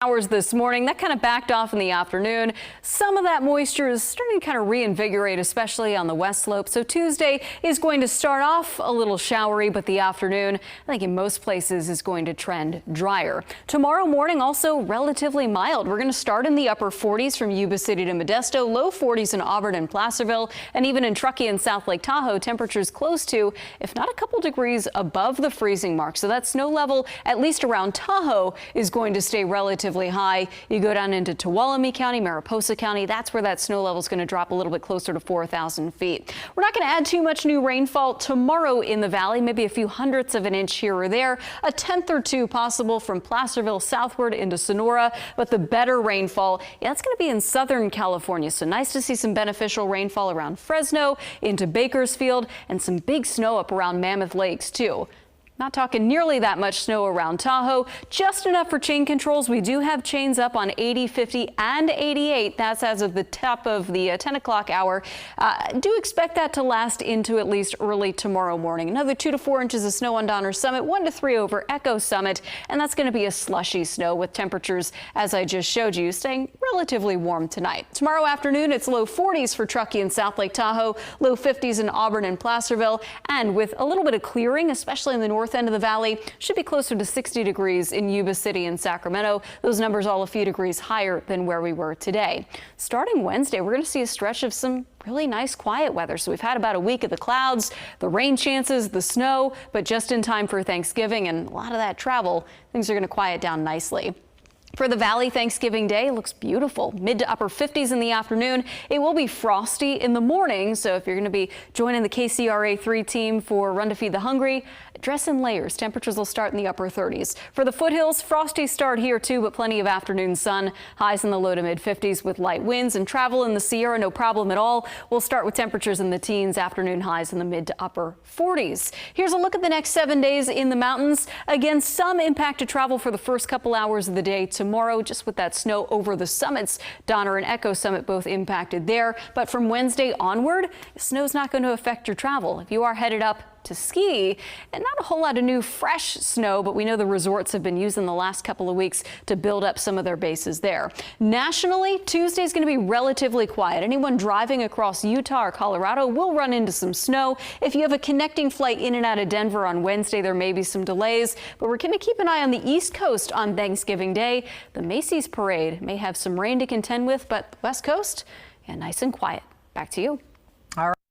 Hours this morning. That kind of backed off in the afternoon. Some of that moisture is starting to kind of reinvigorate, especially on the west slope. So Tuesday is going to start off a little showery, but the afternoon, I think in most places, is going to trend drier. Tomorrow morning also relatively mild. We're going to start in the upper 40s from Yuba City to Modesto, low 40s in Auburn and Placerville, and even in Truckee and South Lake Tahoe, temperatures close to, if not a couple degrees above the freezing mark. So that snow level, at least around Tahoe, is going to stay relatively high. You go down into Tuolumne County, Mariposa County, that's where that snow level is going to drop a little bit closer to 4,000 feet. We're not going to add too much new rainfall tomorrow in the valley, maybe a few hundredths of an inch here or there, a tenth or two possible from Placerville southward into Sonora, but the better rainfall, that's going to be in Southern California. So nice to see some beneficial rainfall around Fresno into Bakersfield and some big snow up around Mammoth Lakes too. Not talking nearly that much snow around Tahoe, just enough for chain controls. We do have chains up on 80, 50, and 88. That's as of the top of the 10 o'clock hour. Do expect that to last into at least early tomorrow morning. Another 2 to 4 inches of snow on Donner Summit, 1 to 3 over Echo Summit, and that's going to be a slushy snow with temperatures, as I just showed you, staying relatively warm tonight. Tomorrow afternoon, it's low 40s for Truckee and South Lake Tahoe, low 50s in Auburn and Placerville, and with a little bit of clearing, especially in the north end of the valley, should be closer to 60 degrees in Yuba City and Sacramento. Those numbers all a few degrees higher than where we were today. Starting Wednesday, we're going to see a stretch of some really nice quiet weather. So we've had about a week of the clouds, the rain chances, the snow, but just in time for Thanksgiving and a lot of that travel, things are going to quiet down nicely. For the valley, Thanksgiving Day looks beautiful. Mid to upper 50s in the afternoon. It will be frosty in the morning, so if you're going to be joining the KCRA 3 team for Run to Feed the Hungry, dress in layers. Temperatures will start in the upper 30s. For the foothills, frosty start here too, but plenty of afternoon sun. Highs in the low to mid 50s with light winds, and travel in the Sierra no problem at all. We'll start with temperatures in the teens, afternoon highs in the mid to upper 40s. Here's a look at the next 7 days in the mountains. Again, some impact to travel for the first couple hours of the day tomorrow, just with that snow over the summits. Donner and Echo Summit both impacted there, but from Wednesday onward, snow's not going to affect your travel. If you are headed up to ski, and not a whole lot of new fresh snow, but we know the resorts have been using the last couple of weeks to build up some of their bases there. Nationally, Tuesday is going to be relatively quiet. Anyone driving across Utah or Colorado will run into some snow. If you have a connecting flight in and out of Denver on Wednesday, there may be some delays, but we're going to keep an eye on the East Coast on Thanksgiving Day. The Macy's Parade may have some rain to contend with, but the West Coast, yeah, nice and quiet. Back to you.